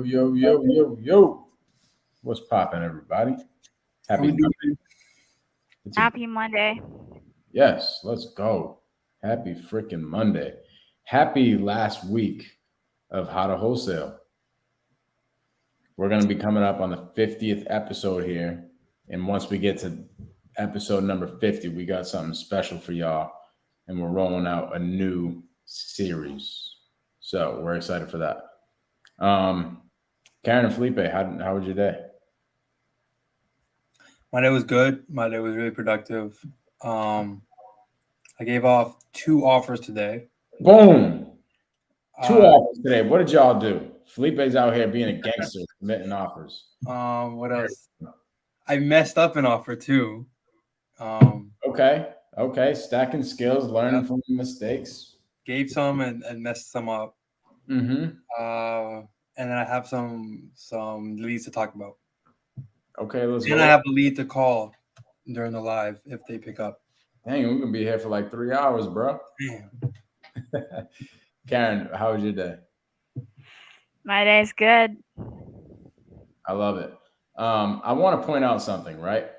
Yo. What's poppin', everybody? How we Happy doing? Monday. It's a Happy Monday. yes, let's go. Happy freaking Monday. Happy last week of How to Wholesale. We're gonna be coming up on the 50th episode here. And once we get to episode number 50, we got something special for y'all. And we're rolling out a new series. So we're excited for that. Karen and Felipe, how was your day? My day was good. My day was really productive. I gave off 2 offers today. Boom. Two Uh, offers today. What did y'all do? Felipe's out here being a gangster, submitting offers. what else? I messed up an offer too. Okay. Stacking skills, learning Yep. from mistakes. Gave some and messed some up. Mm-hmm. And then I have some leads to talk about. Okay, let's And go. I have a lead to call during the live if they pick up. Dang, we're gonna be here for like 3 hours, bro. Damn. Karen, how was your day? My day's good. I love it. I want to point out something, right?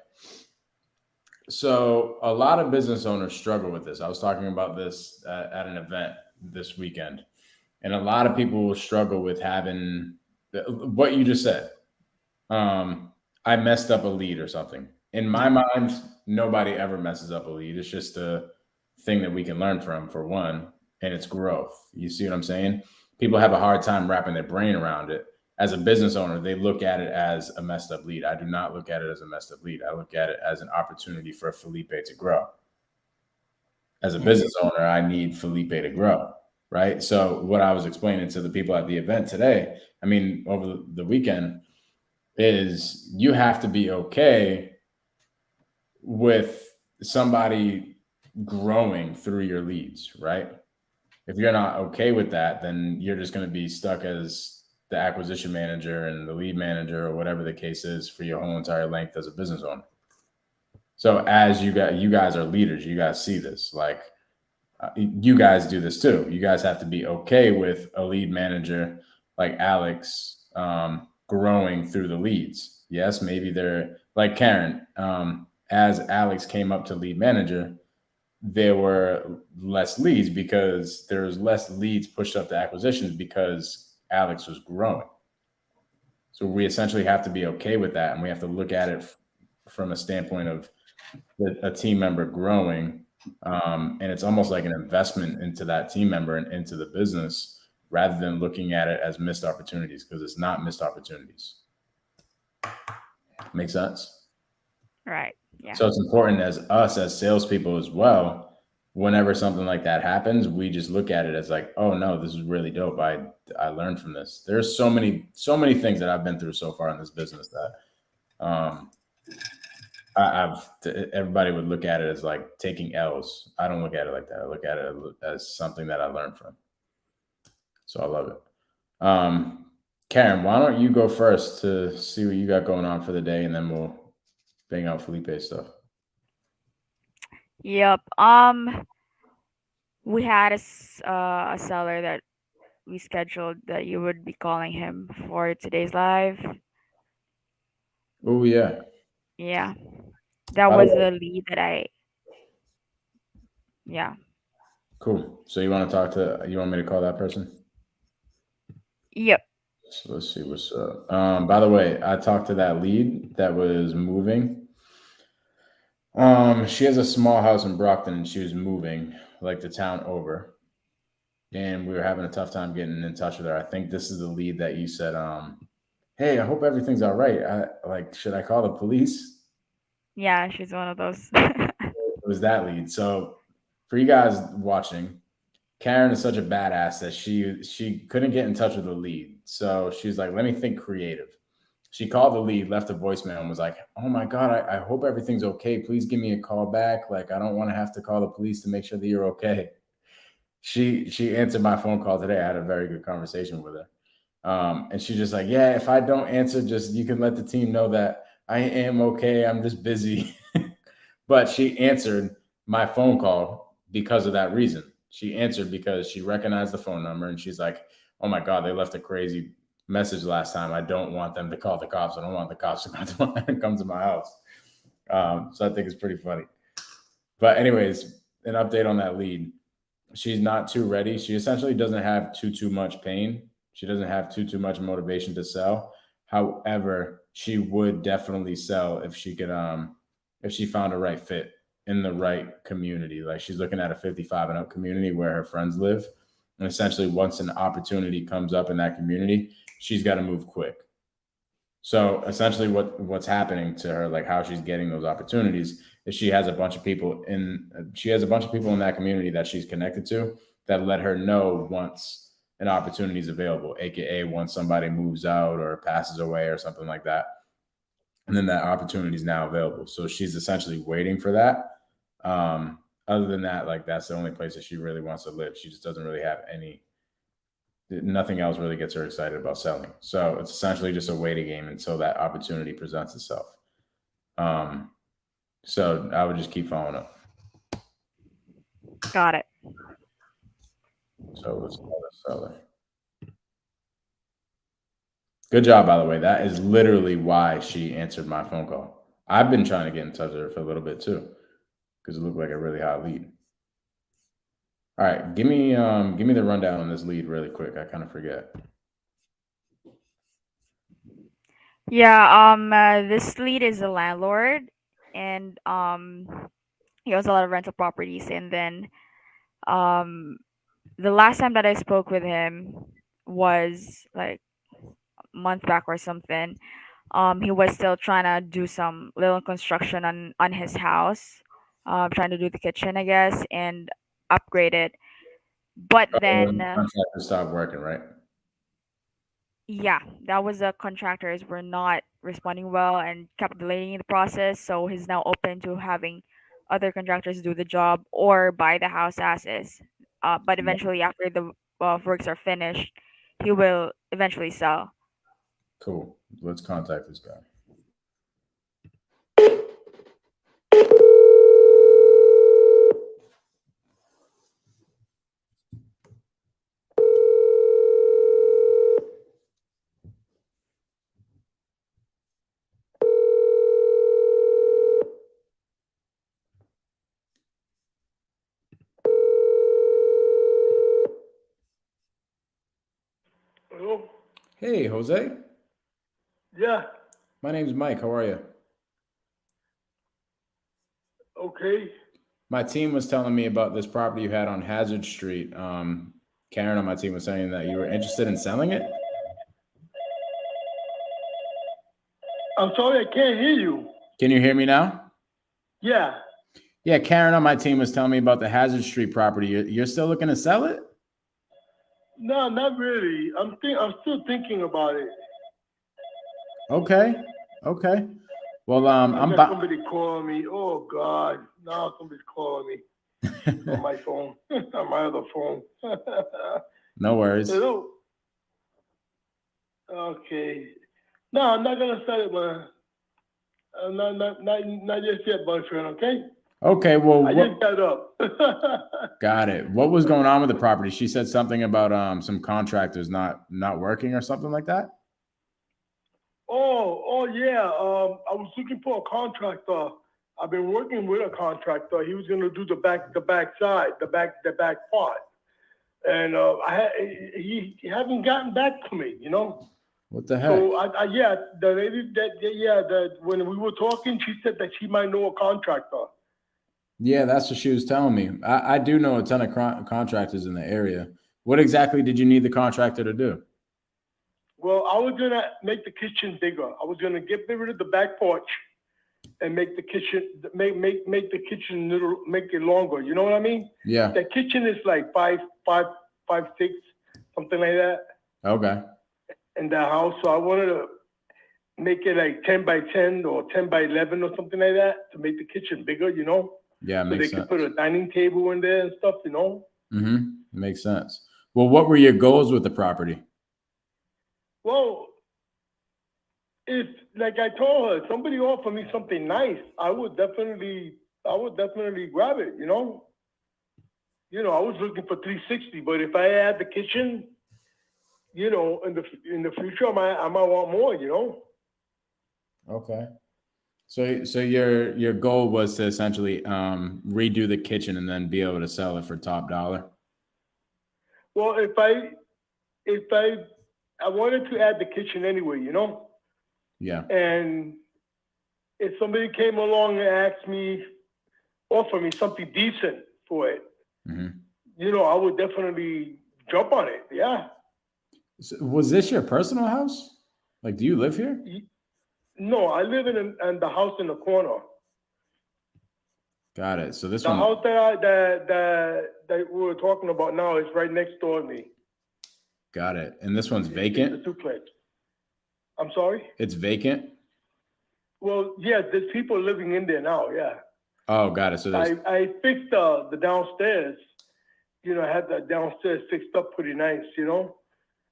So a lot of business owners struggle with this. I was talking about this at an event this weekend, and a lot of people will struggle with having what you just said. I messed up a lead or something. In my mind, nobody ever messes up a lead. It's just a thing that we can learn from, for one, and it's growth. You see what I'm saying? People have a hard time wrapping their brain around it. As a business owner, they look at it as a messed up lead. I do not look at it as a messed up lead. I look at it as an opportunity for Felipe to grow. As a business owner, I need Felipe to grow, right? So what I was explaining to the people at the event today, I mean, over the weekend, is you have to be okay with somebody growing through your leads, right? If you're not okay with that, then you're just going to be stuck as the acquisition manager and the lead manager or whatever the case is for your whole entire length as a business owner. So as you guys are leaders, you guys see this, like you guys do this too. You guys have to be okay with a lead manager like Alex growing through the leads. Yes, maybe they're like Karen. As Alex came up to lead manager, there were less leads because there's less leads pushed up to acquisitions because Alex was growing. So we essentially have to be okay with that, and we have to look at it from a standpoint of a team member growing, and it's almost like an investment into that team member and into the business rather than looking at it as missed opportunities, because it's not missed opportunities. Make sense? Right. Yeah. So it's important as us as salespeople as well. Whenever something like that happens, we just look at it as like, oh no, this is really dope. I learned from this. There's so many things that I've been through so far in this business that everybody would look at it as like taking L's. I don't look at it like that. I look at it as something that I learned from. So I love it. Karen, why don't you go first to see what you got going on for the day, and then we'll bang out Felipe's stuff. Yep. We had a seller that we scheduled that you would be calling him for today's live. Oh yeah. Yeah. That By the was way- the lead that yeah. Cool. So you want me to call that person? Yep. So let's see what's up. By the way, I talked to that lead that was moving. She has a small house in Brockton, and she was moving like the town over, and we were having a tough time getting in touch with her. I think this is the lead that you said, hey, I hope everything's all right. Should I call the police? Yeah, she's one of those. It was that lead. So for you guys watching, Karen is such a badass that she couldn't get in touch with the lead. So she's like, let me think creative. She called the lead, left a voicemail, and was like, oh my God, I hope everything's okay. Please give me a call back. Like, I don't want to have to call the police to make sure that you're okay. She answered my phone call today. I had a very good conversation with her. And she's just like, yeah, if I don't answer, just you can let the team know that I am okay. I'm just busy. But she answered my phone call because of that reason. She answered because she recognized the phone number, and she's like, oh my God, they left a crazy message last time. I don't want them to call the cops. I don't want the cops to come to my house. So I think it's pretty funny. But anyways, an update on that lead. She's not too ready. She essentially doesn't have too much pain. She doesn't have too much motivation to sell. However, she would definitely sell if she found a right fit in the right community. Like she's looking at a 55 and up community where her friends live. And essentially once an opportunity comes up in that community, she's got to move quick. So essentially what's happening to her, like how she's getting those opportunities, is she has a bunch of people in that community that she's connected to that let her know once an opportunity is available, aka once somebody moves out or passes away or something like that. And then that opportunity is now available. So she's essentially waiting for that. Other than that, like that's the only place that she really wants to live. She just doesn't really have nothing else really gets her excited about selling. So it's essentially just a waiting game until that opportunity presents itself. So I would just keep following up. Got it. So let's call this seller. Good job, by the way. That is literally why she answered my phone call. I've been trying to get in touch with her for a little bit too, because it looked like a really hot lead. All right, give me the rundown on this lead really quick. I kind of forget. Yeah, this lead is a landlord, and he owns a lot of rental properties. And then the last time that I spoke with him was like a month back or something. He was still trying to do some little construction on his house, trying to do the kitchen, I guess, and upgrade it. But then, Contractor stopped working, right? yeah, that was the contractors were not responding well and kept delaying the process. So he's now open to having other contractors do the job or buy the house as is. But eventually, after the works are finished, he will eventually sell. Cool. Let's contact this guy. Hello? Hey, Jose. Yeah, My name's Mike. How are you? okay. My team was telling me about this property you had on Hazard Street. Karen on my team was saying that you were interested in selling it. I'm sorry, I can't hear you. Can you hear me now? Yeah. Yeah, Karen on my team was telling me about the Hazard Street property. You're still looking to sell it? No, not really. I'm still thinking about it. Okay. Well, I I'm got about. somebody calling me. Oh God. Now somebody's calling me on my phone. On my other phone. No worries. Hello. Okay. No, I'm not gonna sell it, man. Not just yet, boyfriend, okay? Okay, well, I just got up. got it. What was going on with the property? She said something about some contractors not working or something like that. Oh yeah. I was looking for a contractor. I've been working with a contractor. He was gonna do the back side, the back part, and he haven't gotten back to me. You know. What the heck? So yeah, the lady that when we were talking, she said that she might know a contractor. Yeah, that's what she was telling me. I do know a ton of contractors in the area. What exactly did you need the contractor to do? Well, I was gonna make the kitchen bigger. I was gonna get rid of the back porch and make the kitchen make the kitchen little, make it longer. You know what I mean? Yeah. The kitchen is like 5'6", something like that. Okay. In the house, so I wanted to make it like 10 by 10 or 10 by 11 or something like that to make the kitchen bigger. You know? Yeah, so makes they sense. could put a dining table in there and stuff. You know? Mm-hmm. Makes sense. Well, what were your goals with the property? Well, if like I told her, somebody offered me something nice, I would definitely grab it. You know, I was looking for 360, but if I had the kitchen, you know, in the future, I might want more, you know. Okay. So your goal was to essentially redo the kitchen and then be able to sell it for top dollar. Well, if I wanted to add the kitchen anyway, you know, Yeah. and if somebody came along and asked me, offer me something decent for it, Mm-hmm. you know, I would definitely jump on it. Yeah. So was this your personal house? Like, do you live here? No, I live in the house in the corner. Got it. So this The one, house that we were talking about now is right next door to me. got it. And this one's It's a vacant. duplex. I'm sorry. It's vacant. Well, yeah, there's people living in there now. Yeah, Oh, got it. So there's I fixed the downstairs. You know, I had the downstairs fixed up pretty nice. You know,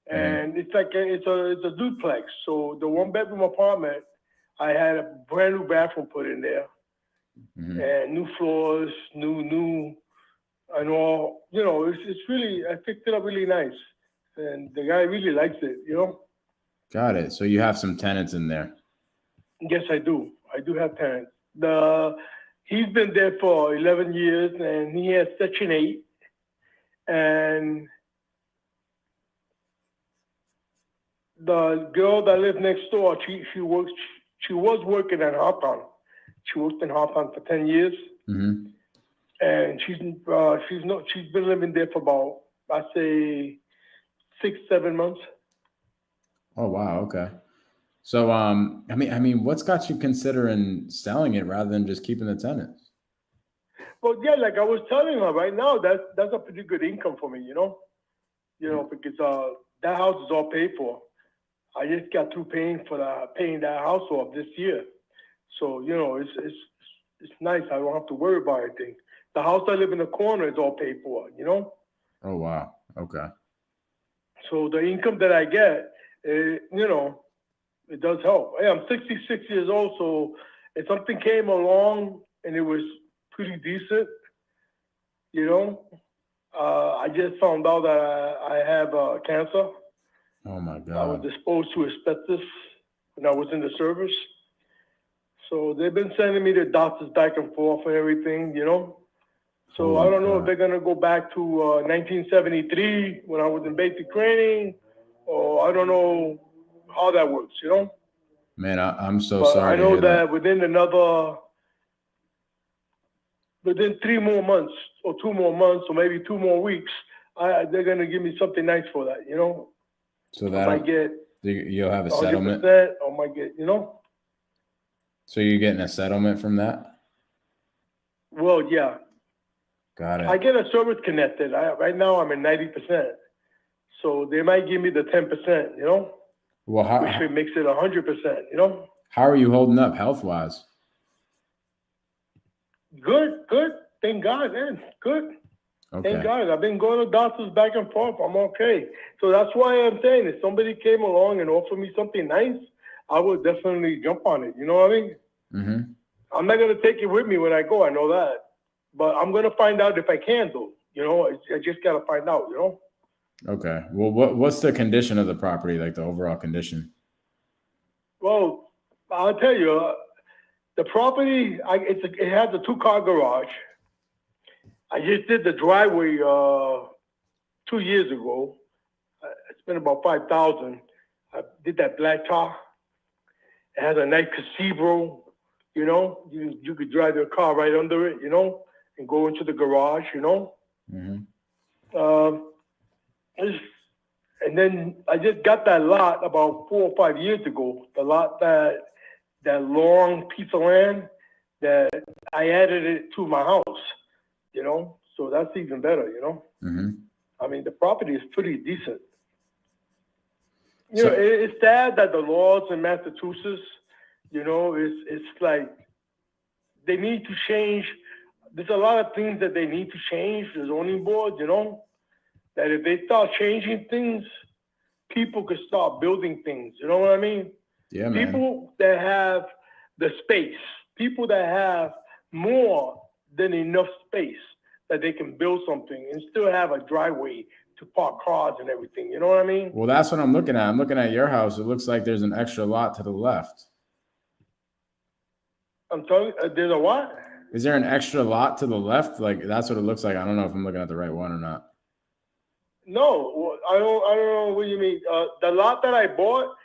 and it's like it's a duplex. So the 1-bedroom apartment, I had a brand new bathroom put in there, and new floors, new and all. You know, it's really, I fixed it up really nice, and the guy really likes it. You know. got it. So you have some tenants in there. Yes, I do. I do have tenants. He's been there for 11 years, and he has Section 8. And the girl that lives next door, she was working at Hawthorne. She worked in Hawthorne for 10 years, Mm-hmm. and she's been living there for about, I say, 6-7 months. Oh wow. Okay. So I mean, what's got you considering selling it rather than just keeping the tenants? Well, yeah, like I was telling her, right now that's a pretty good income for me, you know. Because that house is all paid for. I just got through paying that house off this year, so you know it's nice. I don't have to worry about anything. The house I live in the corner is all paid for, you know. Oh wow. Okay. So the income that I get, you know, it does help. Hey, I'm 66 years old, so if something came along and it was pretty decent, you know, I just found out that I have cancer. Oh my I was God. exposed to asbestos when I was in the service. So they've been sending me to doctors back and forth and everything, you know. So I Holy don't know if crap. they're going to go back to 1973 when I was in basic training, or I don't know how that works, you know. Man, I'm so But sorry I to know hear that that. within 3 more months or 2 more months or maybe 2 more weeks, they're going to give me something nice for that, you know. So I might get you'll have a 100%, settlement. I might get, you know. So you're getting a settlement from that? Well, yeah, Got I it. get a service connected. Right now I'm at 90%, so they might give me the 10%, you know, Well, which makes it 100%, you know. how are you holding up health wise? Good. Thank God, man. Good. Thank Okay. God. I've been going to doctors back and forth. I'm okay. So that's why I'm saying if somebody came along and offered me something nice, I would definitely jump on it. You know what I mean? Mm-hmm. I'm not going to take it with me when I go. I know that. But I'm going to find out if I can, though. You know, I just got to find out, you know? Okay. Well, what's the condition of the property, like the overall condition? Well, I'll tell you, the property, it has a 2-car garage. I just did the driveway 2 years ago. I spent about $5,000. I did that black tar. It has a nice cathedral, you know. You could drive your car right under it, you know, and go into the garage, you know. Mm-hmm. And then I just got that lot about 4 or 5 years ago. The lot that long piece of land that I added it to my house, you know. So that's even better, you know. Mm-hmm. I mean, the property is pretty decent. You So- know, it's sad that the laws in Massachusetts, you know, it's like they need to change. There's a lot of things that they need to change, the zoning board, you know, that if they start changing things, people could start building things. You know what I mean? Yeah, man. People that have the space, people that have more than enough space that they can build something and still have a driveway to park cars and everything. You know what I mean? Well, that's what I'm looking at. I'm looking at your house. It looks like there's an extra lot to the left. I'm telling you, there's a what? Is there an extra lot to the left? Like that's what it looks like. I don't know if I'm looking at the right one or not. No, I don't know what you mean. The lot that I bought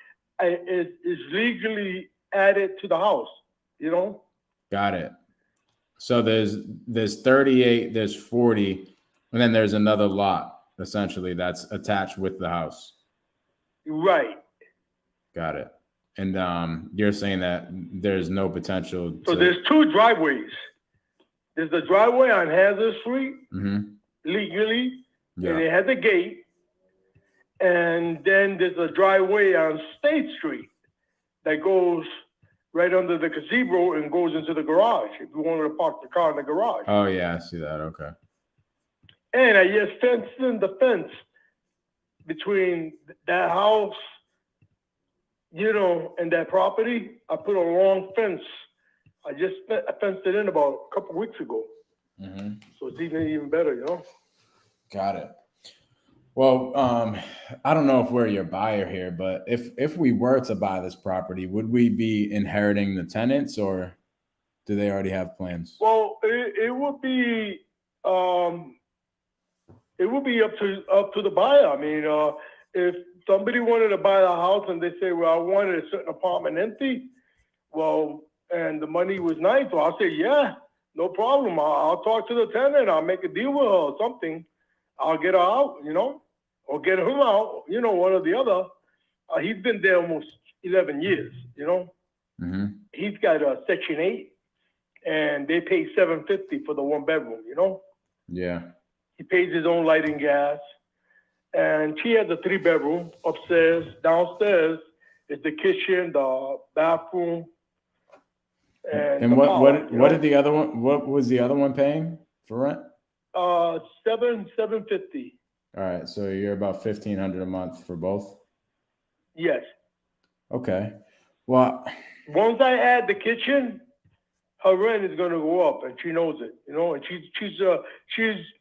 is legally added to the house. You know? Got it. So there's 38, there's 40, and then there's another lot essentially that's attached with the house. Right. Got it. And you're saying that there's no potential. So there's two driveways. There's the driveway on Hazard Street, legally, and it has a gate. And then there's a driveway on State Street that goes right under the gazebo and goes into the garage if you wanted to park the car in the garage. Oh, yeah, I see that. Okay. And I just fenced in the fence between that house, you know, and that property. I put a long fence. I fenced it in about a couple weeks ago. So it's even better, you know? Got it. Well, I don't know if we're your buyer here, but if we were to buy this property, would we be inheriting the tenants or do they already have plans? Well, it would be up to the buyer. I mean, if somebody wanted to buy the house and they say, well, I wanted a certain apartment empty, well, and the money was nice, so I'll say, yeah, no problem. I'll talk to the tenant. I'll make a deal with her or something. I'll get her out, you know, or get him out, you know, one or the other. He's been there almost 11 years, you know. He's got a Section 8, and they pay $750 for the one bedroom, you know. Yeah. He pays his own light and gas. And she has a 3-bedroom upstairs. Downstairs is the kitchen, the bathroom, and what did the other one? What was the other one paying for rent? $750. All right, so you're about $1,500 a month for both. Yes. Okay. Well, once I add the kitchen, her rent is going to go up, and she knows it. You know, and she's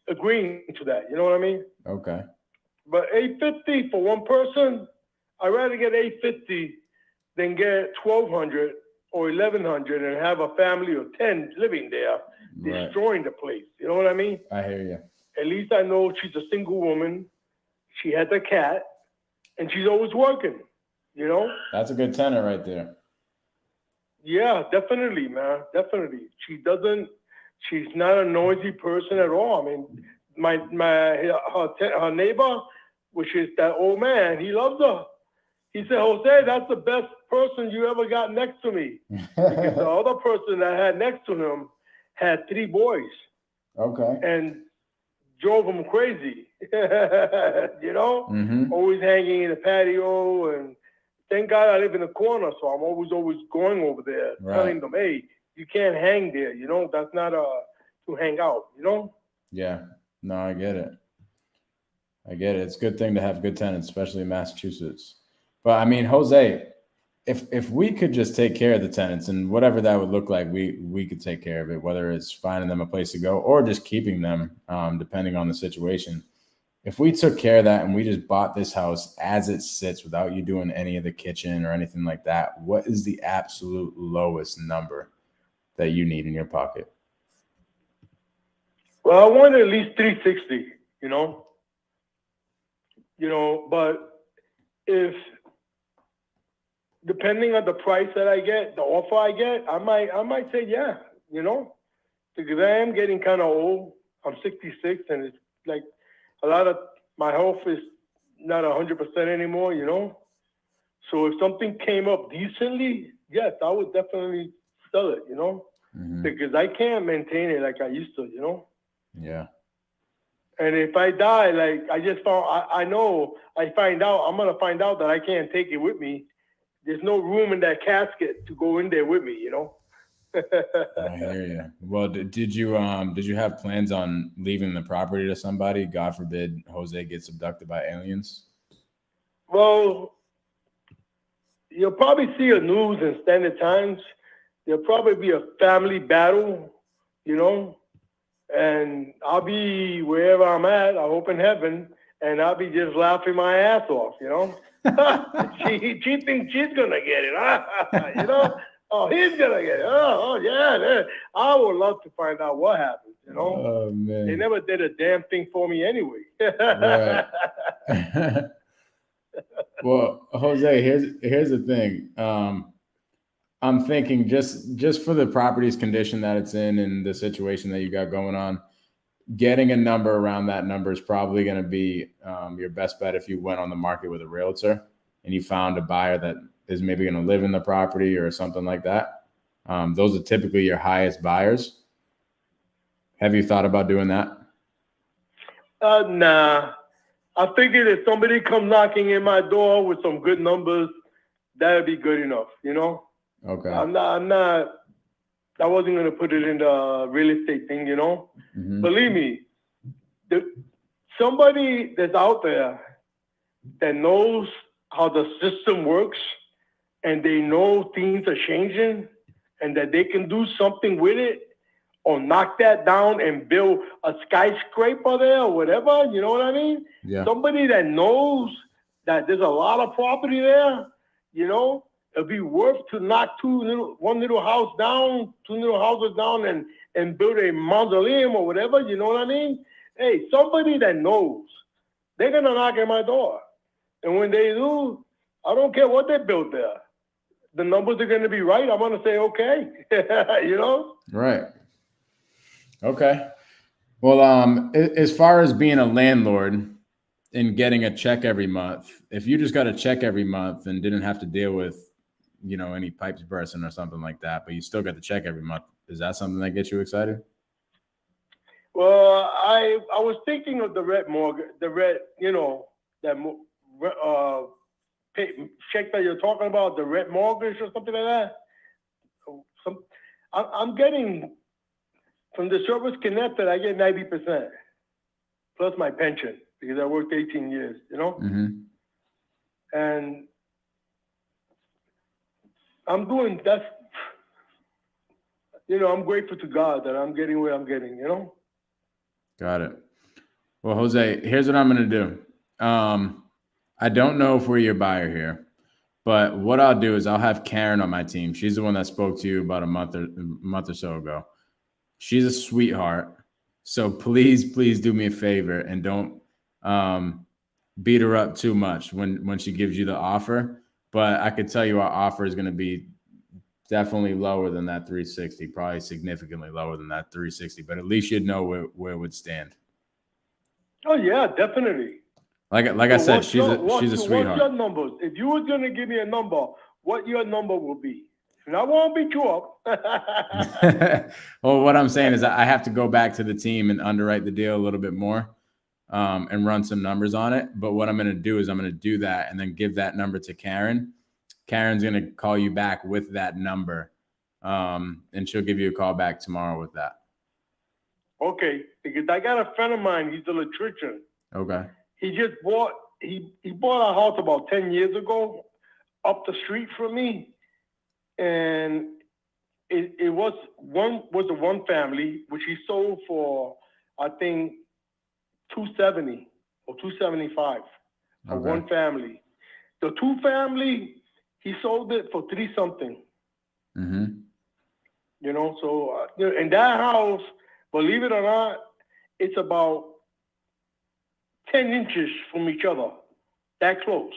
agreeing to that. You know what I mean? Okay. But $850 for one person, I'd rather get $850 than get $1,200 or $1,100 and have a family of 10 living there, destroying the place. You know what I mean? I hear you. At least I know she's a single woman. She has a cat, and she's always working. You know? That's a good tenant right there. Yeah, definitely, man. Definitely. She's not a noisy person at all. I mean, her neighbor, which is that old man, he loves her. He said, Jose, that's the best person you ever got next to me. Because the other person that had next to him had 3 boys. Okay. And drove him crazy. You know? Always hanging in the patio. And thank God I live in the corner, so I'm always going over there, telling them, hey, you can't hang there. You know, that's not to hang out, you know? Yeah. No, I get it. It's a good thing to have good tenants, especially in Massachusetts. But I mean, Jose, if we could just take care of the tenants and whatever that would look like, we could take care of it, whether it's finding them a place to go or just keeping them, depending on the situation. If we took care of that and we just bought this house as it sits without you doing any of the kitchen or anything like that, what is the absolute lowest number that you need in your pocket? Well, I want at least $360, you know? You know, but if, depending on the price that I get, the offer I get, I might say, yeah, you know? Because I am getting kind of old. I'm 66, and it's like a lot of my health is not 100% anymore, you know? So if something came up decently, yes, I would definitely sell it, you know? Because I can't maintain it like I used to, you know? Yeah. And if I die, like I just found, I'm going to find out that I can't take it with me. There's no room in that casket to go in there with me, you know? I hear you. Well, did you have plans on leaving the property to somebody? God forbid Jose gets abducted by aliens. Well, you'll probably see a news in Standard Times. There'll probably be a family battle, you know, and I'll be wherever I'm at. I hope in heaven, and I'll be just laughing my ass off, you know. she thinks she's gonna get it, you know. Oh, he's gonna get it. Oh yeah. I would love to find out what happens, you know. Oh man. They never did a damn thing for me anyway. Right. Well, Jose, here's the thing. I'm thinking just for the property's condition that it's in and the situation that you got going on, getting a number around that number is probably going to be your best bet if you went on the market with a realtor and you found a buyer that is maybe going to live in the property or something like that. Those are typically your highest buyers. Have you thought about doing that? Nah. I figured if somebody come knocking in my door with some good numbers, that'd be good enough, you know? Okay. I wasn't going to put it in the real estate thing, you know? Mm-hmm. Believe me, somebody that's out there that knows how the system works and they know things are changing and that they can do something with it or knock that down and build a skyscraper there or whatever, you know what I mean? Yeah. Somebody that knows that there's a lot of property there, you know, it'd be worth to knock one little house down, two little houses down and build a mausoleum or whatever, you know what I mean? Hey, somebody that knows, they're going to knock at my door. And when they do, I don't care what they built there. The numbers are going to be right. I'm going to say, okay, you know? Right. Okay. Well, as far as being a landlord and getting a check every month, if you just got a check every month and didn't have to deal with, any pipes bursting or something like that, but you still got the check every month, is that something that gets you excited? Well, I was thinking of the red mortgage, that check that you're talking about, the red mortgage or something like that. I'm getting from the service connected, I get 90% plus my pension because I worked 18 years, you know? Mm-hmm. And I'm doing that. I'm grateful to God that I'm getting what I'm getting, you know? Got it. Well, Jose, here's what I'm going to do. I don't know if we're your buyer here, but what I'll do is I'll have Karen on my team. She's the one that spoke to you about a month or so ago. She's a sweetheart. So please do me a favor and don't beat her up too much when she gives you the offer. But I could tell you our offer is going to be definitely lower than that 360, probably significantly lower than that 360. But at least you'd know where it would stand. Oh yeah, definitely. Like I said, she's a sweetheart. What's your numbers? If you were going to give me a number, what your number will be? And I won't beat you up. Well, what I'm saying is I have to go back to the team and underwrite the deal a little bit more and run some numbers on it. But what I'm going to do is I'm going to do that and then give that number to Karen. Karen's going to call you back with that number, and she'll give you a call back tomorrow with that. Okay, because I got a friend of mine. He's an electrician. Okay. He just bought he bought a house about 10 years ago up the street from me. And it was a one family, which he sold for, I think, $270 or $275 for one family. The two family, he sold it for $3 something. Mm-hmm. So in that house, believe it or not, it's about 10 inches from each other, that close.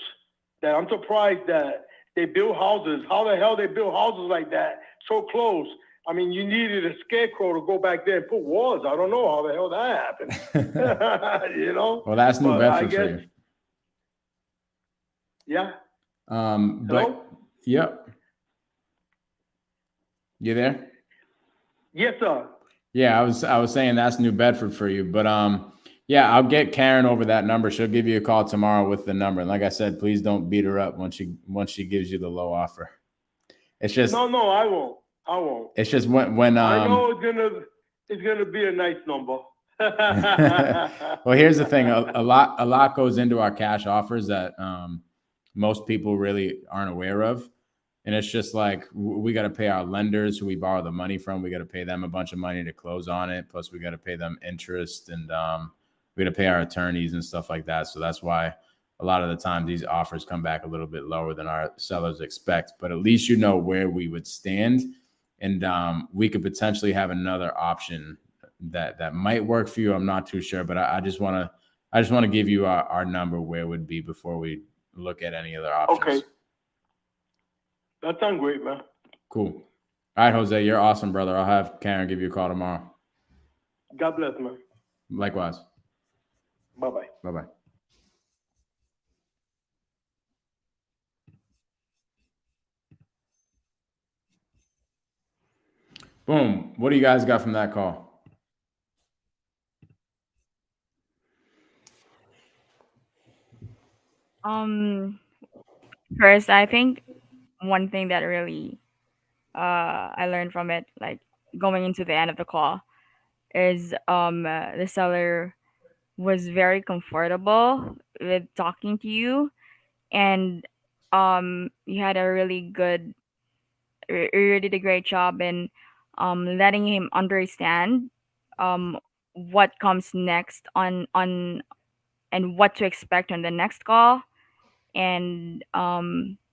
That I'm surprised that they build houses. How the hell they build houses like that so close? I mean, you needed a scarecrow to go back there and put walls. I don't know how the hell that happened. Well, that's New Bedford for you. Yeah. But yep. You there? Yes, sir. Yeah, I was saying that's New Bedford for you, but yeah, I'll get Karen over that number. She'll give you a call tomorrow with the number. And like I said, please don't beat her up once she gives you the low offer. It's just no, I won't. It's just when I know it's gonna be a nice number. Well, here's the thing: a lot goes into our cash offers that most people really aren't aware of, and it's just like we got to pay our lenders who we borrow the money from. We got to pay them a bunch of money to close on it. Plus, we got to pay them interest and we got to pay our attorneys and stuff like that. So that's why a lot of the time these offers come back a little bit lower than our sellers expect. But at least you know where we would stand, and we could potentially have another option that might work for you. I'm not too sure, but I just want to give you our number where it would be before we look at any other options. Okay. That sounds great, man. Cool. All right, Jose, you're awesome, brother. I'll have Karen give you a call tomorrow. God bless, man. Likewise. Bye-bye. Bye-bye. Boom. What do you guys got from that call? First, I think one thing that really I learned from it, like going into the end of the call, is the seller was very comfortable with talking to you, and you had a really good, you did a great job in letting him understand um what comes next on and what to expect on the next call, and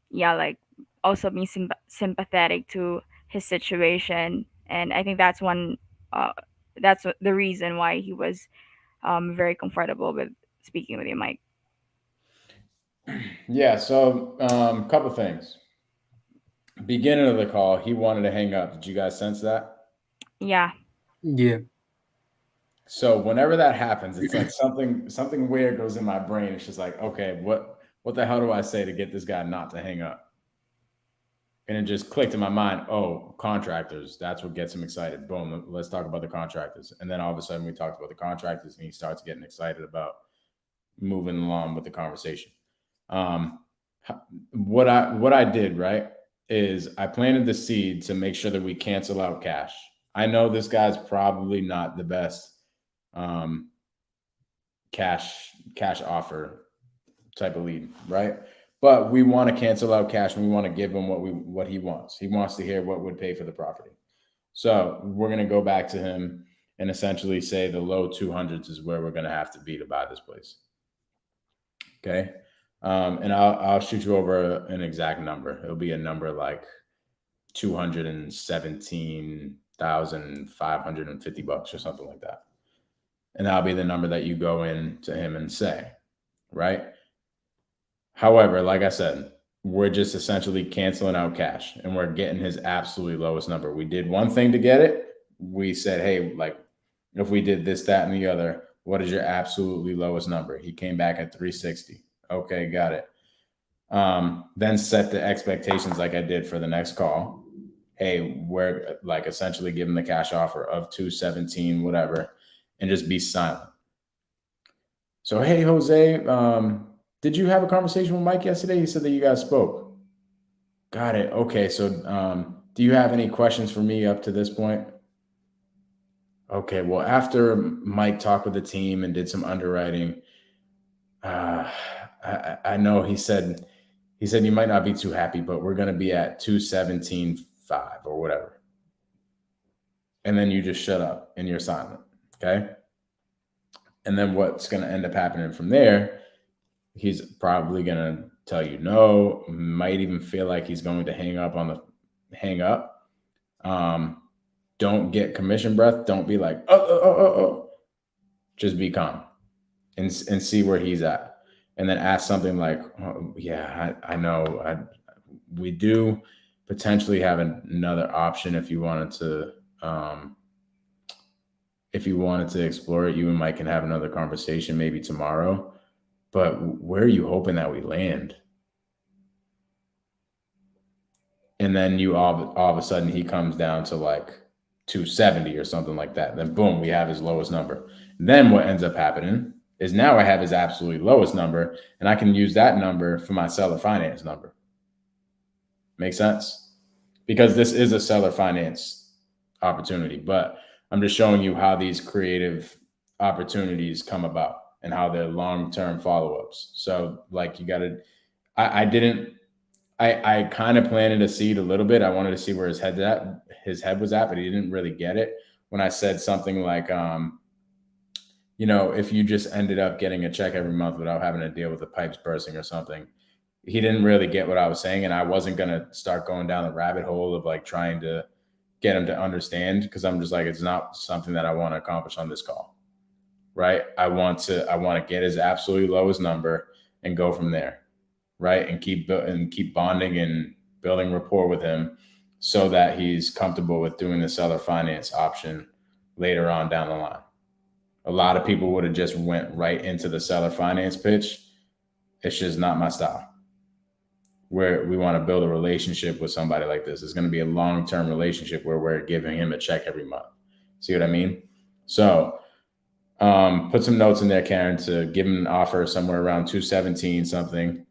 yeah, like also being sympathetic to his situation. And I think that's one uh the reason why he was very comfortable with speaking with you, Mike. Yeah, so couple things. Beginning of the call, he wanted to hang up. Did you guys sense that? Yeah. Yeah. So whenever that happens, it's like something weird goes in my brain. It's just like, okay, what the hell do I say to get this guy not to hang up? And it just clicked in my mind, oh, contractors, that's what gets him excited. Boom, let's talk about the contractors. And then all of a sudden we talked about the contractors and he starts getting excited about moving along with the conversation. What I did, right, is I planted the seed to make sure that we cancel out cash. I know this guy's probably not the best cash offer type of lead, right? But we want to cancel out cash and we want to give him what he wants. He wants to hear what would pay for the property. So we're going to go back to him and essentially say the low 200s is where we're going to have to be to buy this place. Okay. And I'll shoot you over an exact number. It'll be a number like $217,550 or something like that. And that'll be the number that you go in to him and say, right? However, like I said, we're just essentially canceling out cash and we're getting his absolutely lowest number. We did one thing to get it. We said, hey, like if we did this, that, and the other, what is your absolutely lowest number? He came back at 360. Okay, got it. Then set the expectations like I did for the next call. Hey, we're like essentially giving the cash offer of 217, whatever, and just be silent. So, hey, Jose, did you have a conversation with Mike yesterday? He said that you guys spoke. Got it. Okay. So do you have any questions for me up to this point? Okay. Well, after Mike talked with the team and did some underwriting, I know he said you might not be too happy, but we're going to be at 217.5 or whatever. And then you just shut up and you're silent. Okay. And then what's going to end up happening from there, he's probably going to tell you no, might even feel like he's going to hang up. Don't get commission breath. Don't be like, oh. Just be calm and see where he's at. And then ask something like, oh, yeah, I know we do potentially have another option if you wanted to explore it. You and Mike can have another conversation maybe tomorrow. But where are you hoping that we land? And then you all of a sudden he comes down to like 270 or something like that. Then boom, we have his lowest number. And then what ends up happening is now I have his absolutely lowest number and I can use that number for my seller finance number. Make sense? Because this is a seller finance opportunity, but I'm just showing you how these creative opportunities come about and how they're long-term follow-ups. So like you got to, I kind of planted a seed a little bit. I wanted to see where his head was at, but he didn't really get it. When I said something like, if you just ended up getting a check every month without having to deal with the pipes bursting or something. He didn't really get what I was saying, and I wasn't going to start going down the rabbit hole of like trying to get him to understand, because I'm just like, it's not something that I want to accomplish on this call. Right? I want to get his absolutely lowest number and go from there. Right? And keep bonding and building rapport with him so that he's comfortable with doing the seller finance option later on down the line. A lot of people would have just went right into the seller finance pitch. It's just not my style. Where we want to build a relationship with somebody like this. It's going to be a long-term relationship where we're giving him a check every month. See what I mean? So put some notes in there, Karen, to give him an offer somewhere around 217 something.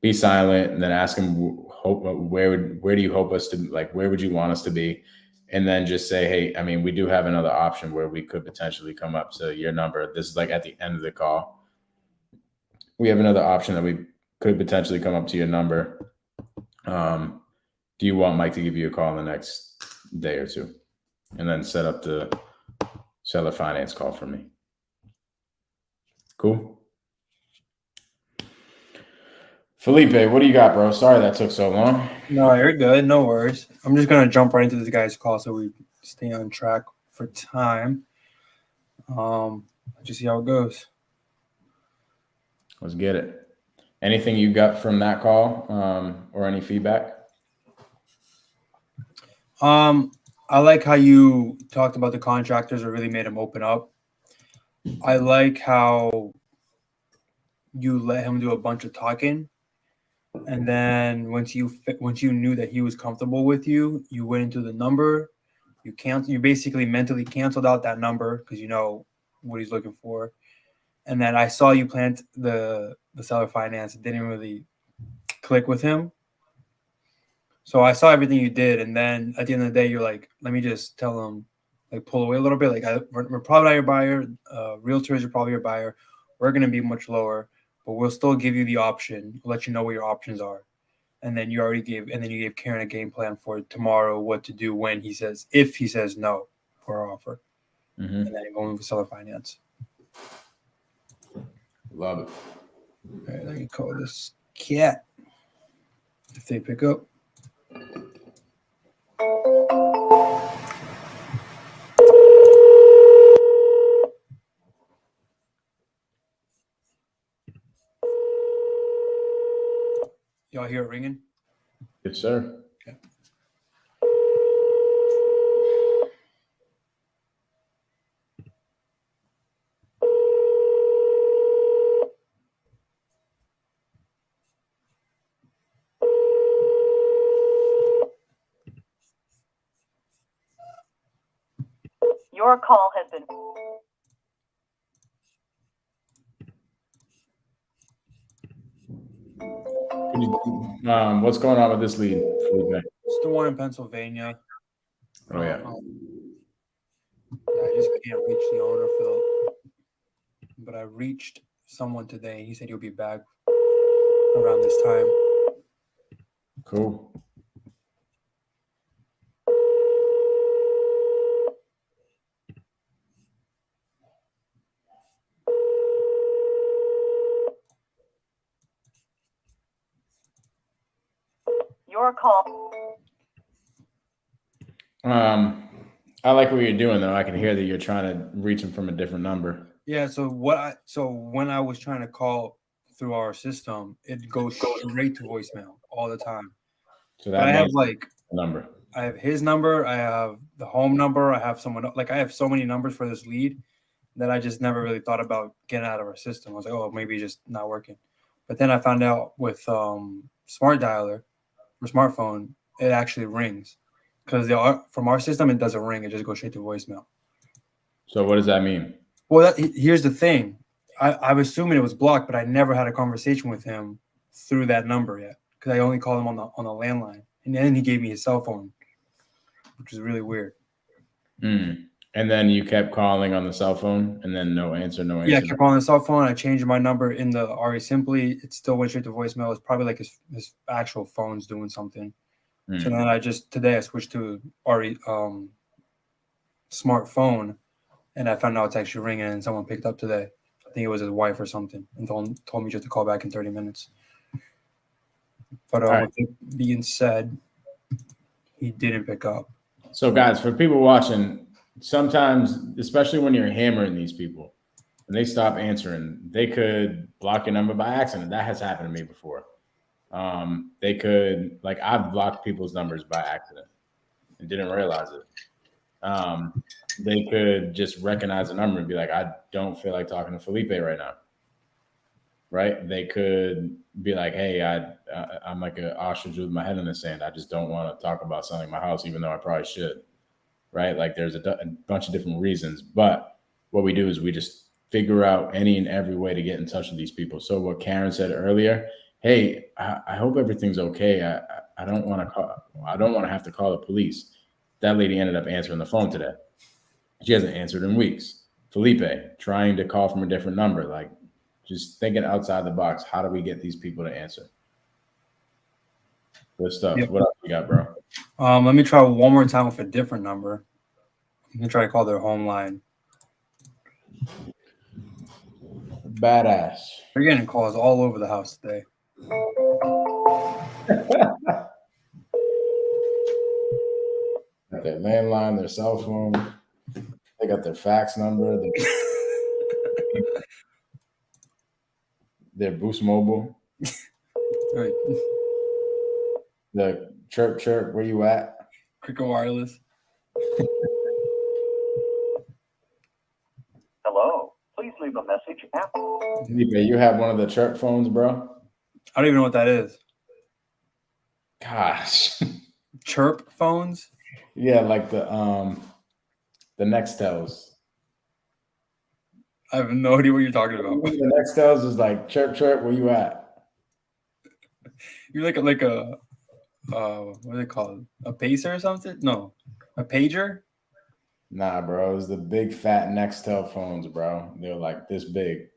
Be silent, and then ask him where do you hope us to, like, where would you want us to be? And then just say, hey, I mean, we do have another option where we could potentially come up to your number. This is like at the end of the call. We have another option that we could potentially come up to your number. Do you want Mike to give you a call in the next day or two? And then set up the seller finance call for me. Cool. Felipe, what do you got, bro? Sorry that took so long. No, you're good. No worries. I'm just going to jump right into this guy's call so we stay on track for time. Just see how it goes. Let's get it. Anything you got from that call, or any feedback? I like how you talked about the contractors or really made him open up. I like how you let him do a bunch of talking. And then once you knew that he was comfortable with you, you went into the number. You basically mentally canceled out that number because you know what he's looking for. And then I saw you plant the seller finance. It didn't really click with him. So I saw everything you did, and then at the end of the day, you're like, let me just tell him, like, pull away a little bit. Like, we're probably not your buyer. Realtors are probably your buyer. We're going to be much lower, but we'll still give you the option. We'll let you know what your options are. And then you gave Karen a game plan for tomorrow, what to do if he says no for our offer. Mm-hmm. And then going with seller finance. Love it. All right, let me call this cat if they pick up. Y'all hear it ringing? Yes, sir. Okay. Your call has been. What's going on with this lead, Felipe? It's the one in Pennsylvania. Oh, yeah. I just can't reach the owner but I reached someone today. He said he'll be back around this time. Cool. Your call. I like what you're doing, though. I can hear that you're trying to reach him from a different number. Yeah. So when I was trying to call through our system, it goes straight to voicemail all the time. So that I have number. I have his number. I have the home number. I have I have so many numbers for this lead that I just never really thought about getting out of our system. I was like, oh, maybe it's just not working. But then I found out with Smart Dialer or smartphone, it actually rings. Because from our system, it doesn't ring. It just goes straight to voicemail. So what does that mean? Well, here's the thing. I'm assuming it was blocked, but I never had a conversation with him through that number yet because I only called him on the landline. And then he gave me his cell phone, which is really weird. And then you kept calling on the cell phone, and then no answer. Yeah, I kept calling the cell phone. I changed my number in the RE Simply. It still went straight to voicemail. It's probably like his actual phone's doing something. So then today I switched to RE smartphone, and I found out it's actually ringing, and someone picked up today. I think it was his wife or something, and told me just to call back in 30 minutes. But All right. with it being said, he didn't pick up. So, guys, for people watching, sometimes, especially when you're hammering these people and they stop answering, they could block your number by accident. That has happened to me before. They could, like, I've blocked people's numbers by accident and didn't realize it. They could just recognize the number and be like, I don't feel like talking to Felipe right now. Right? They could be like, hey, I'm like an ostrich with my head in the sand. I just don't want to talk about selling my house, even though I probably should. Right? Like there's a bunch of different reasons. But what we do is we just figure out any and every way to get in touch with these people. So what Karen said earlier, hey, I hope everything's okay. I don't want to have to call the police. That lady ended up answering the phone today. She hasn't answered in weeks. Felipe trying to call from a different number, like just thinking outside the box. How do we get these people to answer? Good stuff. Yep. What else you got, bro? Let me try one more time with a different number. I'm gonna try to call their home line. Badass. We're getting calls all over the house today. Got their landline, their cell phone. They got their fax number. Their Boost Mobile. Right. The chirp, where you at? Cricket Wireless. Hello. Please leave a message after. Felipe, you have one of the chirp phones, bro? I don't even know what that is. Gosh. Chirp phones? Yeah, like the Nextels. I have no idea what you're talking about. The Nextels is like chirp, where you at? You're like a what are they called? A pacer or something? No, a pager. Nah, bro, it was the big fat Nextel phones, bro. They were like this big,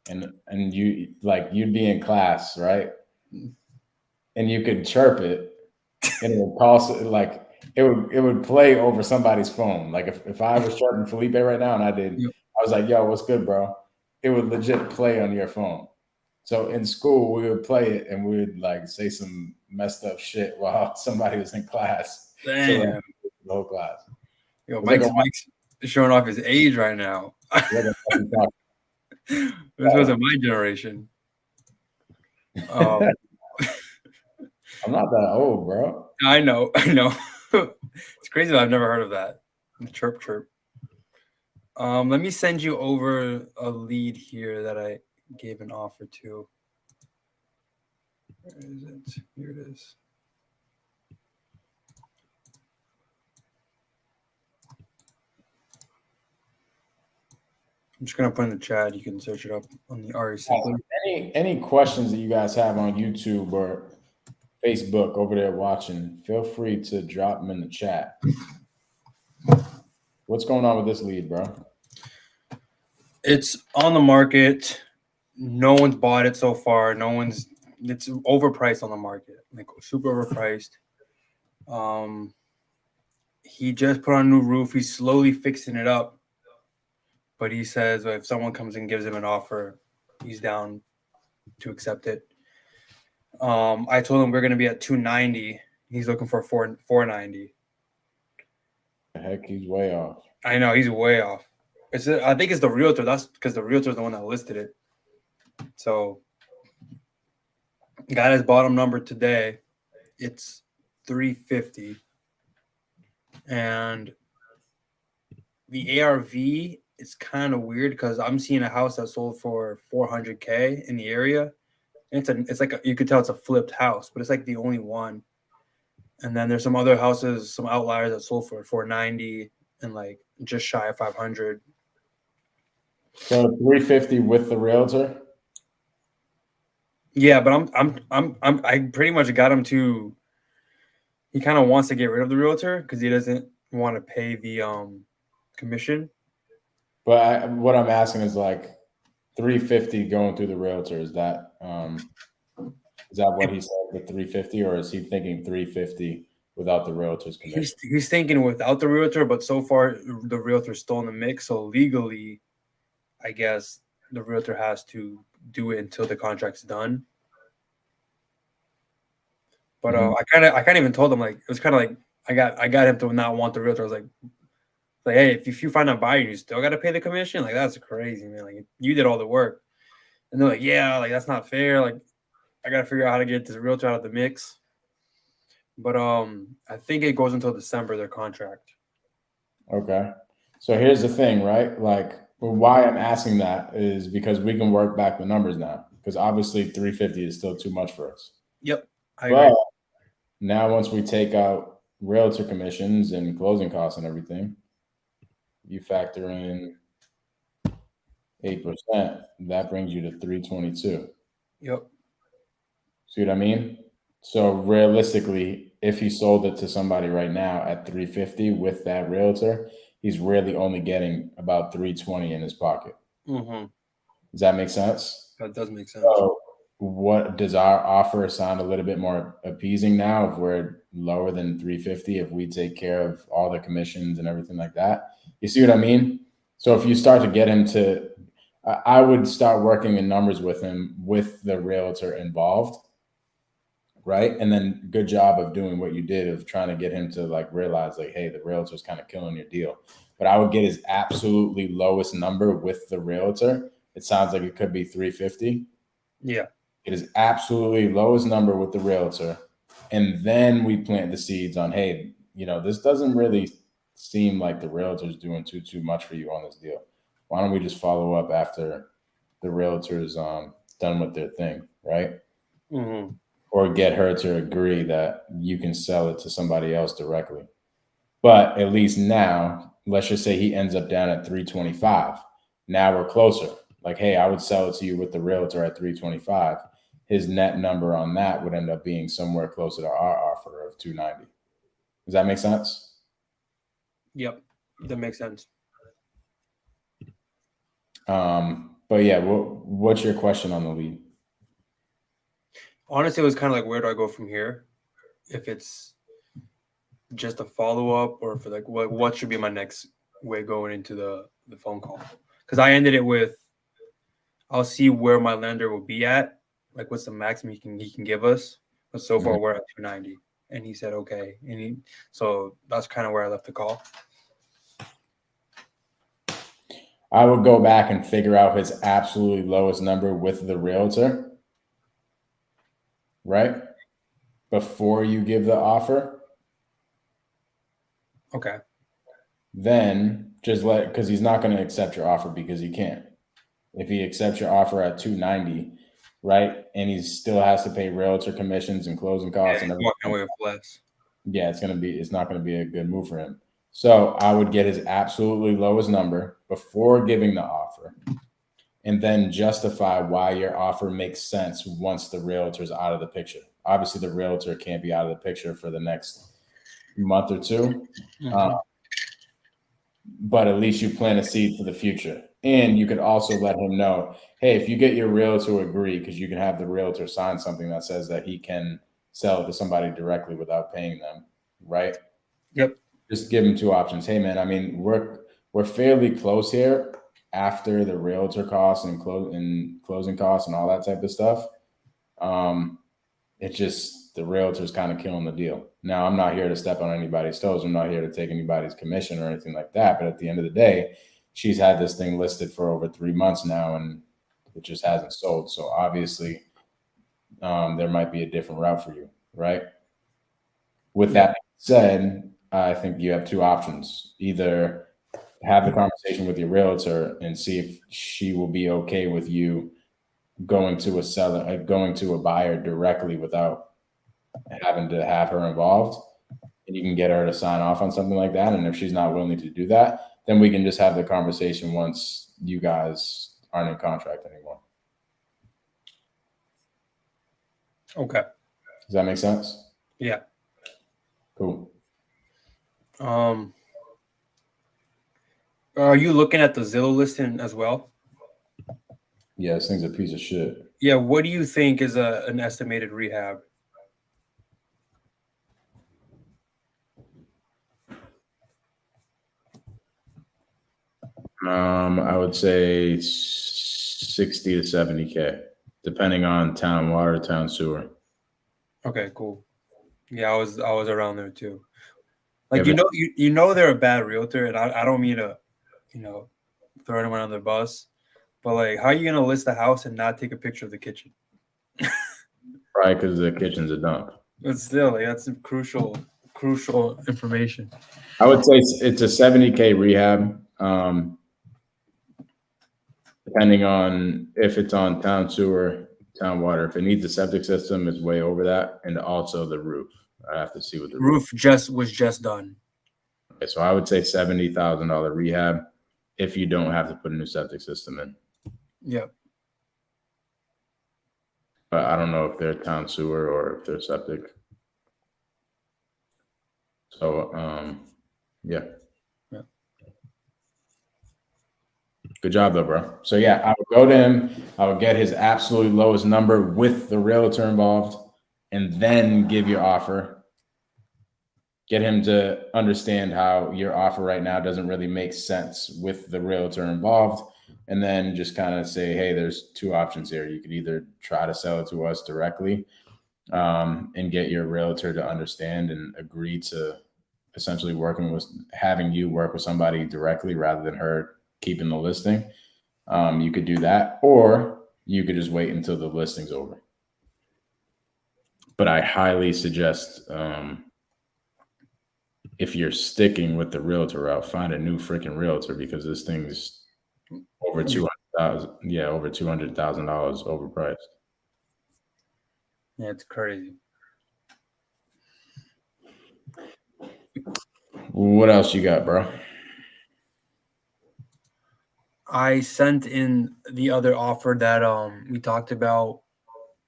and you like you'd be in class, right? And you could chirp it, and it would call like it would play over somebody's phone. Like if I was chirping Felipe right now, and I did. Yep. I was like, yo, what's good, bro? It would legit play on your phone. So in school, we would play it and we would like say some messed up shit while somebody was in class. Damn. So, like, the whole class. Yo, It's like Mike's showing off his age right now. Like This wasn't my generation. I'm not that old, bro. I know. It's crazy that I've never heard of that. Chirp. Let me send you over a lead here that I gave an offer to. Where is it? Here it is. I'm just gonna put in the chat. You can search it up on the RE Simply. Any questions that you guys have on YouTube or Facebook over there watching, feel free to drop them in the chat. What's going on with this lead, bro? It's on the market. No one's bought it so far. It's overpriced on the market, like super overpriced. He just put on a new roof. He's slowly fixing it up. But he says if someone comes and gives him an offer, he's down to accept it. I told him we're going to be at 290. He's looking for 490. Heck, he's way off. I know, he's way off. I think it's the realtor. That's because the realtor is the one that listed it. So, got his bottom number today. It's 350. And the ARV is kind of weird because I'm seeing a house that sold for $400K in the area. And it's like you could tell it's a flipped house, but it's like the only one. And then there's some other houses, some outliers that sold for 490 and like just shy of 500. So 350 with the realtor. Yeah, but I pretty much got him to. He kind of wants to get rid of the realtor because he doesn't want to pay the commission. But what I'm asking is like 350 going through the realtor. Is that what he said, the 350, or is he thinking 350 without the realtor's commission. He's thinking without the realtor, but so far the realtor's still in the mix. So legally, I guess the realtor has to do it until the contract's done. But I kind of even told him, like, it was kind of like I got him to not want the realtor. I was like, hey, if you find a buyer, you still got to pay the commission. Like, that's crazy, man. Like, you did all the work, and they're like, yeah, like that's not fair. Like, I got to figure out how to get this realtor out of the mix. But I think it goes until December, their contract. Okay. So here's the thing, right? Like, why I'm asking that is because we can work back the numbers now. Because obviously 350 is still too much for us. Yep. I But agree. now once we take out realtor commissions and closing costs and everything, you factor in 8%, that brings you to 322. Yep. See what I mean? So realistically, if he sold it to somebody right now at 350 with that realtor, he's really only getting about 320 in his pocket. Mm-hmm. Does that make sense? That does make sense. So what does our offer sound a little bit more appeasing now if we're lower than 350, if we take care of all the commissions and everything like that? You see what I mean? So if you start to get him to, I would start working in numbers with him with the realtor involved, right? And then good job of doing what you did of trying to get him to like realize like, hey, the realtor's kind of killing your deal. But I would get his absolutely lowest number with the realtor. It sounds like it could be 350. Yeah. It is absolutely lowest number with the realtor. And then we plant the seeds on, hey, this doesn't really seem like the realtor's doing too much for you on this deal. Why don't we just follow up after the realtor's done with their thing, right? Mm-hmm. Or get her to agree that you can sell it to somebody else directly. But at least now, let's just say he ends up down at 325. Now we're closer. Like, hey, I would sell it to you with the realtor at 325. His net number on that would end up being somewhere closer to our offer of 290. Does that make sense? Yep. That makes sense. But yeah, what's your question on the lead? Honestly, it was kind of like, where do I go from here? If it's just a follow up, or for like what should be my next way going into the phone call? Because I ended it with, I'll see where my lender will be at, like what's the maximum he can give us. But so far we're at 290, and he said okay, and so that's kind of where I left the call. I would go back and figure out his absolutely lowest number with the realtor, right? Before you give the offer. Okay. Then just because he's not going to accept your offer because he can't. If he accepts your offer at 290, right, and he still has to pay realtor commissions and closing costs and everything, walking away with less. Yeah, it's not going to be a good move for him. So I would get his absolutely lowest number before giving the offer, and then justify why your offer makes sense once the realtor's out of the picture. Obviously, the realtor can't be out of the picture for the next month or two. Mm-hmm. But at least you plant a seed for the future. And you could also let him know, hey, if you get your realtor to agree, because you can have the realtor sign something that says that he can sell it to somebody directly without paying them, right? Yep. Just give him two options. Hey, man, I mean, we're fairly close here after the realtor costs and closing costs and all that type of stuff. It's just the realtor's kind of killing the deal. Now, I'm not here to step on anybody's toes. I'm not here to take anybody's commission or anything like that. But at the end of the day, she's had this thing listed for over 3 months now, and it just hasn't sold. So obviously, there might be a different route for you, right? With that being said, I think you have two options. Either have the conversation with your realtor and see if she will be okay with you going to a buyer directly without having to have her involved, and you can get her to sign off on something like that. And if she's not willing to do that, then we can just have the conversation once you guys aren't in contract anymore. Okay. Does that make sense? Yeah. Cool. Are you looking at the Zillow listing as well? Yeah, this thing's a piece of shit. Yeah. What do you think is an estimated rehab? I would say 60 to 70K, depending on town water, town sewer. Okay, cool. Yeah, I was around there too. Like Yeah, you know they're a bad realtor, and I don't mean to, throw anyone on the bus, but like, how are you gonna list the house and not take a picture of the kitchen? probably because the kitchen's a dump. But still, like, that's some crucial information. I would say it's a 70K rehab, depending on if it's on town sewer, town water. If it needs a septic system, it's way over that, and also the roof. I have to see what the roof. Roof was just done. Okay, so I would say $70,000 rehab if you don't have to put a new septic system in. Yep. But I don't know if they're town sewer or if they're septic. So, yeah. Yeah. Good job, though, bro. So, yeah, I would go to him. I would get his absolute lowest number with the realtor involved and then give your offer. Get him to understand how your offer right now doesn't really make sense with the realtor involved. And then just kind of say, hey, there's two options here. You could either try to sell it to us directly and get your realtor to understand and agree to essentially having you work with somebody directly rather than her keeping the listing. You could do that, or you could just wait until the listing's over. But I highly suggest, if you're sticking with the realtor route, find a new freaking realtor, because this thing's over $200,000. Yeah, over $200,000 overpriced. Yeah, it's crazy. What else you got, bro? I sent in the other offer that we talked about,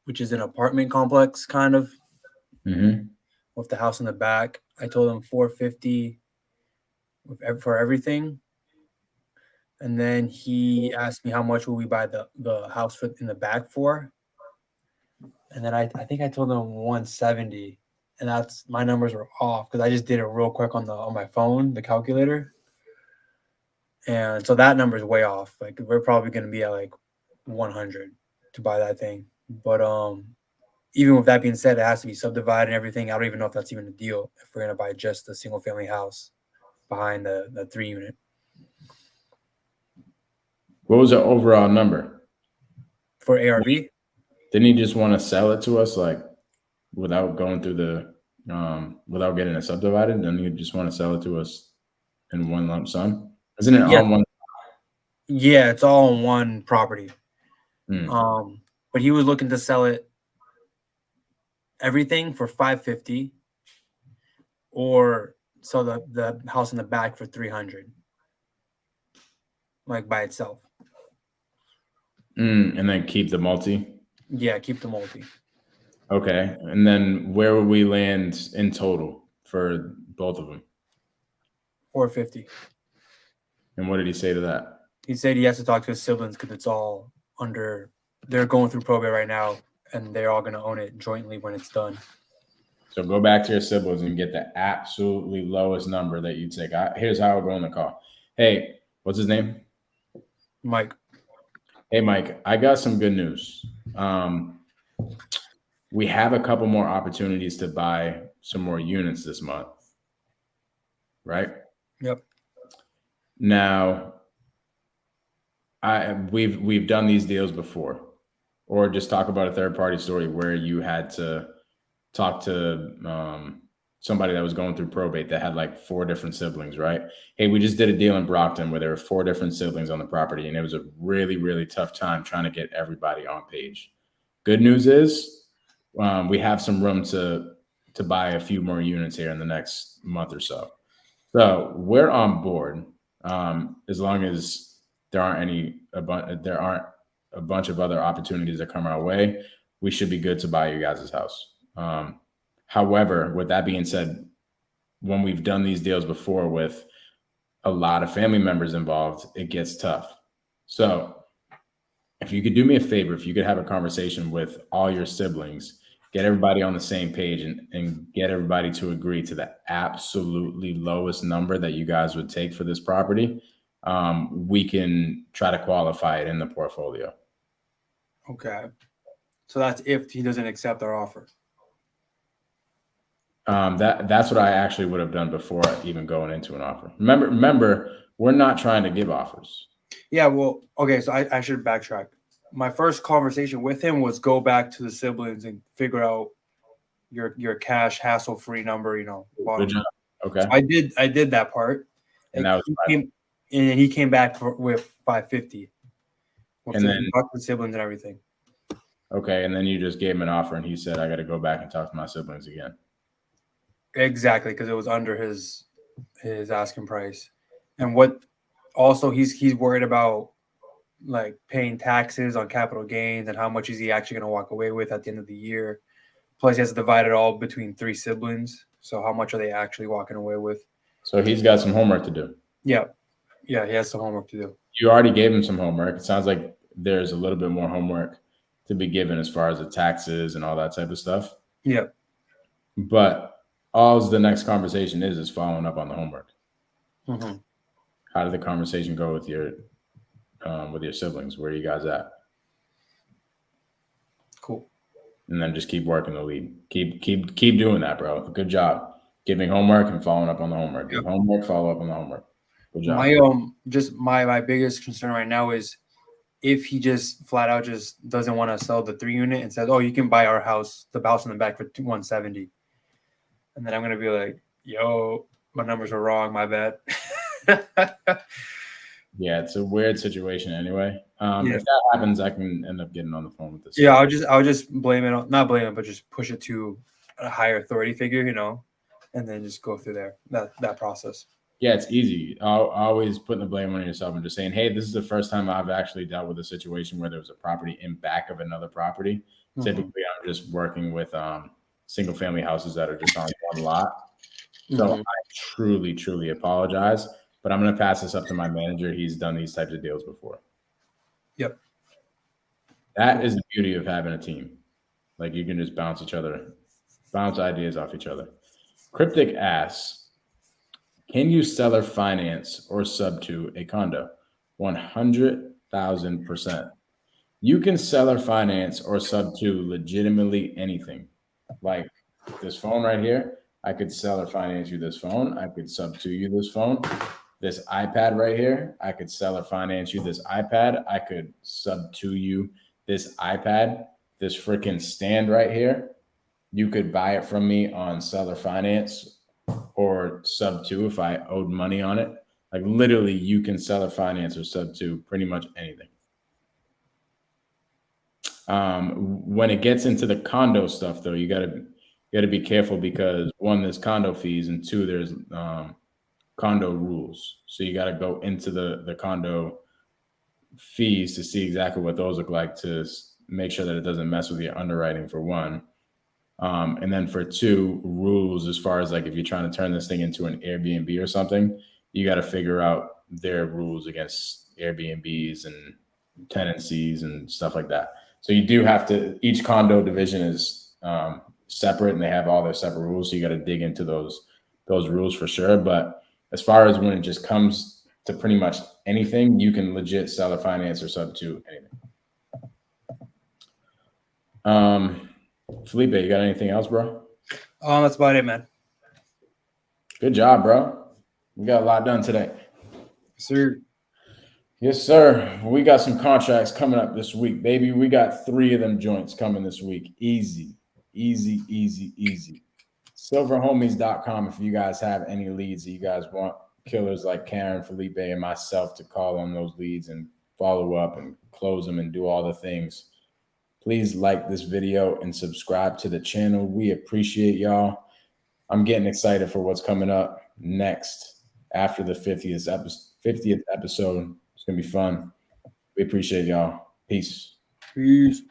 which is an apartment complex kind of with the house in the back. I told him 450 for everything, and then he asked me how much will we buy the house in the back for, and then I think I told him 170, and that's my numbers were off because I just did it real quick on my phone, the calculator. And so that number is way off. Like, we're probably going to be at like 100 to buy that thing. But even with that being said, it has to be subdivided and everything. I don't even know if that's even a deal if we're going to buy just a single family house behind the 3-unit. What was the overall number For ARV? Didn't he just want to sell it to us, like, without going through without getting it subdivided? Then he just want to sell it to us in one lump sum? Isn't it Yeah. all one? Yeah, it's all on one property. Hmm. But he was looking to sell it everything for 550, or sell the house in the back for 300, like by itself. And then keep the multi. Yeah, keep the multi. Okay, and then where would we land in total for both of them? 450. And what did he say to that? He said he has to talk to his siblings because it's all they're going through probate right now, and they're all going to own it jointly when it's done. So go back to your siblings and get the absolutely lowest number that you take. Here's how I go on the call. Hey, what's his name? Mike. Hey, Mike, I got some good news. We have a couple more opportunities to buy some more units this month, right? Yep. Now, we've done these deals before, or just talk about a third party story where you had to talk to somebody that was going through probate that had like 4 different siblings, right? Hey, we just did a deal in Brockton where there were 4 different siblings on the property, and it was a really, really tough time trying to get everybody on page. Good news is we have some room to buy a few more units here in the next month or so. So we're on board, as long as there aren't a bunch of other opportunities that come our way. We should be good to buy you guys' house. However, with that being said, when we've done these deals before with a lot of family members involved, it gets tough. So if you could do me a favor, if you could have a conversation with all your siblings, get everybody on the same page and get everybody to agree to the absolutely lowest number that you guys would take for this property, we can try to qualify it in the portfolio. Okay. So that's if he doesn't accept our offer. That's what I actually would have done before even going into an offer. Remember, we're not trying to give offers. Yeah, well, okay, so I should backtrack. My first conversation with him was go back to the siblings and figure out your cash hassle-free number, Good job. Okay. So I did that part. And that was he came back with 550. And then talk to the siblings and everything. Okay, and then you just gave him an offer, and he said, "I got to go back and talk to my siblings again." Exactly, because it was under his asking price, and what also he's worried about, like paying taxes on capital gains and how much is he actually going to walk away with at the end of the year. Plus, he has to divide it all between 3 siblings. So how much are they actually walking away with? So he's got some homework to do. Yeah, he has some homework to do. You already gave him some homework. It sounds like there's a little bit more homework to be given as far as the taxes and all that type of stuff. Yeah. But all the next conversation is following up on the homework. Mm-hmm. How did the conversation go with your siblings? Where are you guys at? Cool. And then just keep working the lead. Keep doing that, bro. Good job. Giving homework and following up on the homework. Give homework, follow up on the homework. Good job. My biggest concern right now is if he just flat out just doesn't want to sell the 3-unit and says, "Oh, you can buy our house, the house in the back for 170," and then I'm gonna be like, "Yo, my numbers are wrong. My bad." Yeah, it's a weird situation anyway. If that happens, I can end up getting on the phone with this. Yeah, I'll just blame it on, not blame it, but just push it to a higher authority figure, and then just go through that process. Yeah, it's easy. Always putting the blame on yourself and just saying, "Hey, this is the first time I've actually dealt with a situation where there was a property in back of another property." Mm-hmm. Typically, I'm just working with single family houses that are just on one lot. So I truly, truly apologize. But I'm going to pass this up to my manager. He's done these types of deals before. Yep. That is the beauty of having a team. Like you can just bounce ideas off each other. Cryptic asks, can you seller finance or sub to a condo? 100,000%. You can seller finance or sub to legitimately anything. Like this phone right here, I could seller finance you this phone. I could sub to you this phone. This iPad right here, I could seller finance you this iPad. I could sub to you this iPad. This freaking stand right here, you could buy it from me on seller finance or sub to if I owed money on it. Like literally, you can seller finance or sub to pretty much anything. When it gets into the condo stuff, though, you gotta be careful because 1, there's condo fees, and 2, there's condo rules. So you got to go into the condo fees to see exactly what those look like to make sure that it doesn't mess with your underwriting for 1. And then for 2, rules as far as like if you're trying to turn this thing into an Airbnb or something, you got to figure out their rules against Airbnbs and tenancies and stuff like that. So you do have to, each condo division is separate and they have all their separate rules. So you got to dig into those rules for sure. But as far as when it just comes to pretty much anything, you can legit seller finance or sub to anything. Felipe, you got anything else, bro? That's about it, man. Good job, bro. We got a lot done today. Sir. Yes, sir. We got some contracts coming up this week, baby. We got 3 of them joints coming this week. Easy. Silverhomies.com if you guys have any leads that you guys want killers like Karen, Felipe, and myself to call on those leads and follow up and close them and do all the things. Please like this video and subscribe to the channel. We appreciate y'all. I'm getting excited for what's coming up next after the 50th episode. It's going to be fun. We appreciate y'all. Peace. Peace.